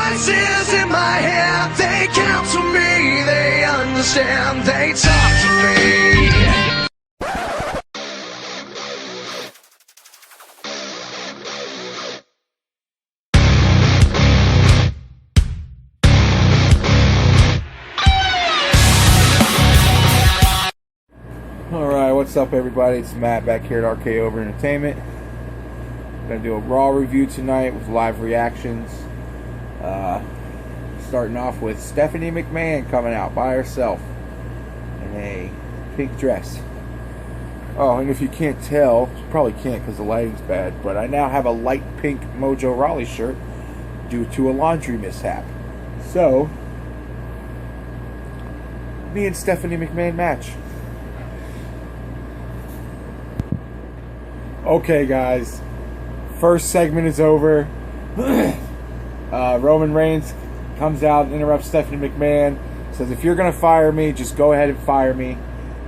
voices in my head, they counsel me, they understand, they talk to me. Alright, what's up everybody? It's Matt back here at RKO-VER Entertainment. I'm going to do a Raw review tonight with live reactions. Starting off with Stephanie McMahon coming out by herself in a pink dress. Oh, and if you can't tell, you probably can't because the lighting's bad, but I now have a light pink Mojo Rawley shirt due to a laundry mishap. So, me and Stephanie McMahon match. Okay, guys. First segment is over. Roman Reigns comes out and interrupts Stephanie McMahon. Says, if you're going to fire me, just go ahead and fire me.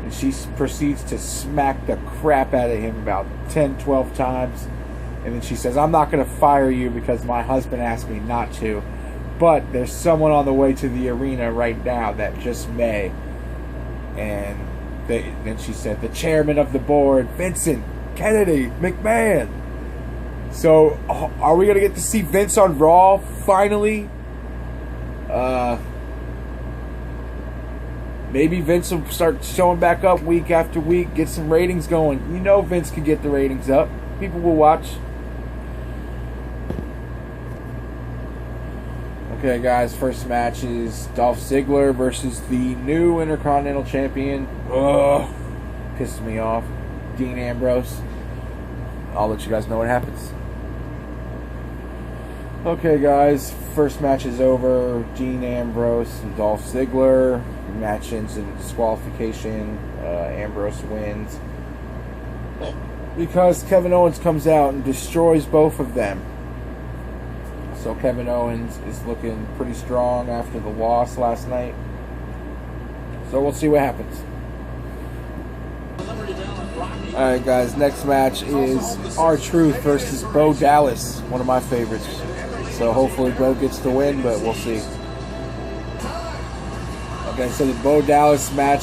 And she proceeds to smack the crap out of him about 10, 12 times. And then she says, I'm not going to fire you because my husband asked me not to. But there's someone on the way to the arena right now that just may. And then she said, the chairman of the board, Vincent Kennedy McMahon. So, are we going to get to see Vince on Raw, finally? Maybe Vince will start showing back up week after week, get some ratings going. You know Vince can get the ratings up. People will watch. Okay, guys, first match is Dolph Ziggler versus the new Intercontinental Champion. Ugh, pisses me off. Dean Ambrose. I'll let you guys know what happens. Okay, guys, first match is over. Dean Ambrose and Dolph Ziggler. Match ends in disqualification. Ambrose wins because Kevin Owens comes out and destroys both of them. So Kevin Owens is looking pretty strong after the loss last night. So we'll see what happens. Alright, guys, next match is R-Truth versus Bo Dallas, one of my favorites. So hopefully Bo gets the win, but we'll see. Okay, so the Bo Dallas match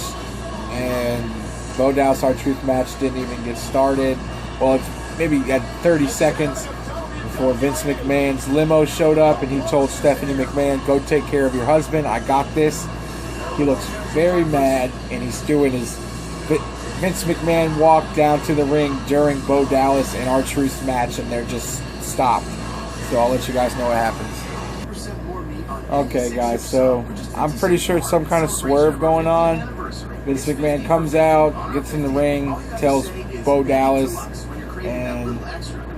and Bo Dallas R-Truth match didn't even get started. Well, it's maybe at 30 seconds before Vince McMahon's limo showed up and he told Stephanie McMahon, go take care of your husband, I got this. He looks very mad and he's doing his... Vince McMahon walked down to the ring during Bo Dallas and R-Truth's match and they're just stopped. So I'll let you guys know what happens. Okay, guys, so I'm pretty sure it's some kind of swerve going on. Vince McMahon comes out, gets in the ring, tells Bo Dallas and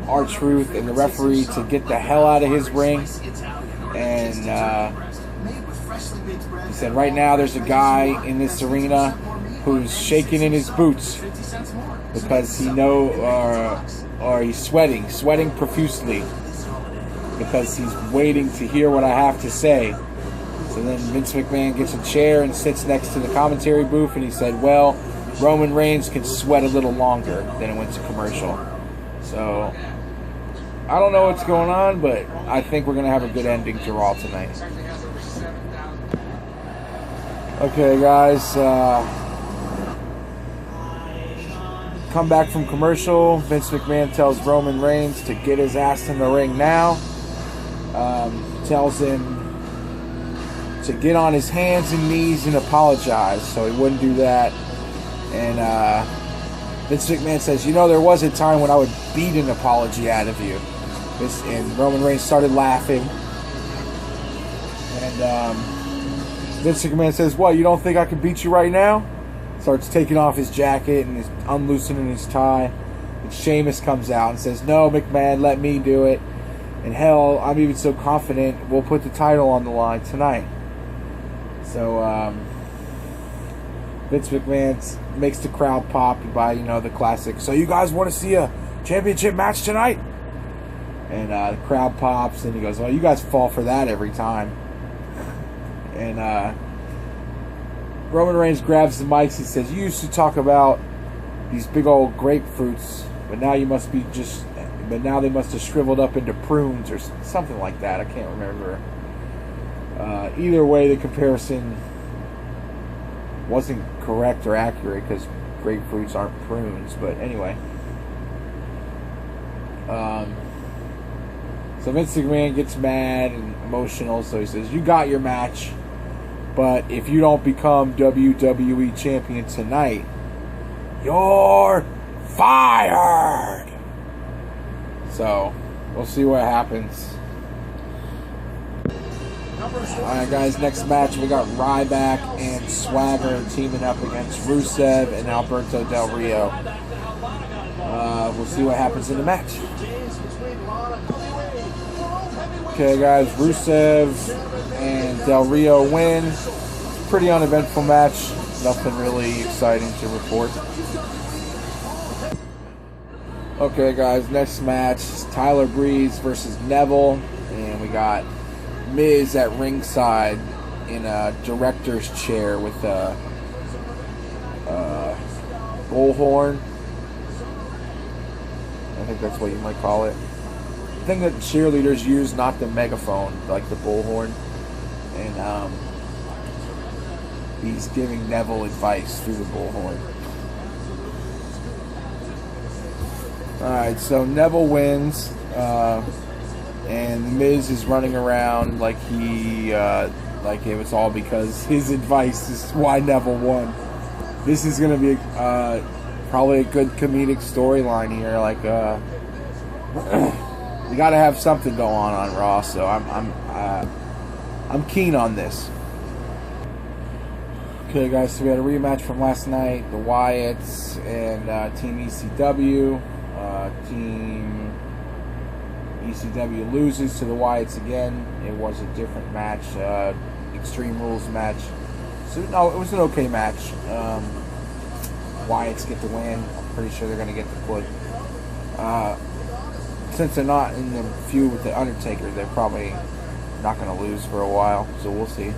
R-Truth and the referee to get the hell out of his ring. And he said, right now there's a guy in this arena who's shaking in his boots because he's sweating profusely because he's waiting to hear what I have to say. So then Vince McMahon gets a chair and sits next to the commentary booth and he said, well, Roman Reigns can sweat a little longer. Then it went to commercial. So I don't know what's going on, but I think we're going to have a good ending to Raw tonight. Okay, guys, come back from commercial. Vince McMahon tells Roman Reigns to get his ass in the ring now. Tells him to get on his hands and knees and apologize, so he wouldn't do that. And Vince McMahon says, you know, there was a time when I would beat an apology out of you. And Roman Reigns started laughing. And Vince McMahon says, what, you don't think I can beat you right now? Starts taking off his jacket and is unloosening his tie. And Sheamus comes out and says, no, McMahon, let me do it. And hell, I'm even so confident we'll put the title on the line tonight. So, Vince McMahon makes the crowd pop by, the classic, so you guys want to see a championship match tonight? And the crowd pops and he goes, well, you guys fall for that every time. And Roman Reigns grabs the mics. He says, you used to talk about these big old grapefruits, but now they must have shriveled up into prunes or something like that. I can't remember. Either way, the comparison wasn't correct or accurate because grapefruits aren't prunes. But anyway. So Vince McMahon gets mad and emotional, so he says, "You got your match, but if you don't become WWE champion tonight, you're fired." So we'll see what happens. Alright guys, next match we got Ryback and Swagger teaming up against Rusev and Alberto Del Rio. We'll see what happens in the match. Okay guys, Rusev and Del Rio win. Pretty uneventful match. Nothing really exciting to report. Okay guys, next match is Tyler Breeze versus Neville. And we got Miz at ringside in a director's chair with a bullhorn. I think that's what you might call it. The thing that cheerleaders use, not the megaphone, like the bullhorn. And he's giving Neville advice through the bullhorn. Alright, so Neville wins. And The Miz is running around like like it was all because his advice is why Neville won. This is going to be probably a good comedic storyline here. Like, we got to have something go on Raw, so I'm keen on this. Okay, guys, so we had a rematch from last night. The Wyatts and Team ECW. Team ECW loses to the Wyatts again. It was a different match, Extreme Rules match. So no, it was an okay match. Wyatts get the win. I'm pretty sure they're going to get the put. Since they're not in the feud with the Undertaker, they're probably not going to lose for a while. So we'll see.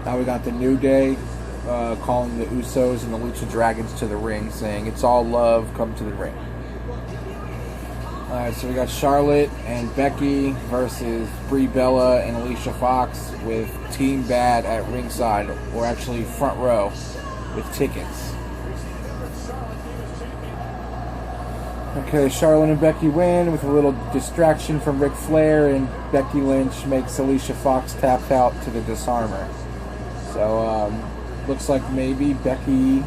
Now we got the New Day calling the Usos and the Lucha Dragons to the ring, saying, "It's all love. Come to the ring." Alright, so we got Charlotte and Becky versus Brie Bella and Alicia Fox with Team Bad at ringside, or actually front row with tickets. Okay, Charlotte and Becky win with a little distraction from Ric Flair, and Becky Lynch makes Alicia Fox tap out to the disarmer. So, looks like maybe Becky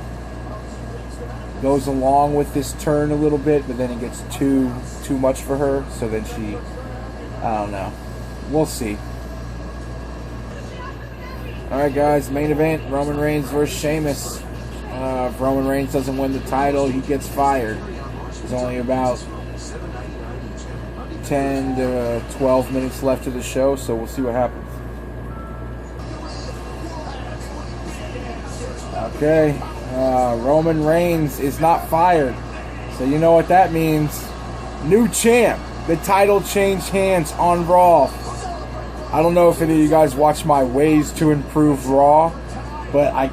goes along with this turn a little bit, but then it gets too much for her, so then she, I don't know. We'll see. Alright guys, main event, Roman Reigns versus Sheamus. If Roman Reigns doesn't win the title, he gets fired. There's only about 10 to 12 minutes left of the show, so we'll see what happens. Okay, Roman Reigns is not fired, so you know what that means. New champ. The title changed hands on Raw. I don't know if any of you guys watch my Ways to Improve Raw, but I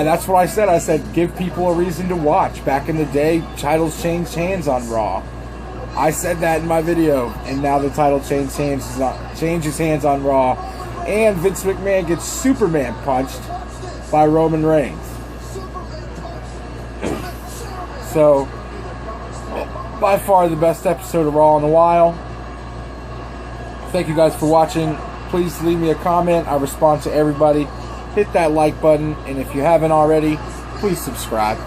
that's what I said. I said give people a reason to watch. Back in the day, titles changed hands on Raw. I said that in my video, and now the title changes hands on Raw, and Vince McMahon gets Superman punched by Roman Reigns. So, by far the best episode of Raw in a while. Thank you guys for watching. Please leave me a comment. I respond to everybody. Hit that like button, and if you haven't already, please subscribe.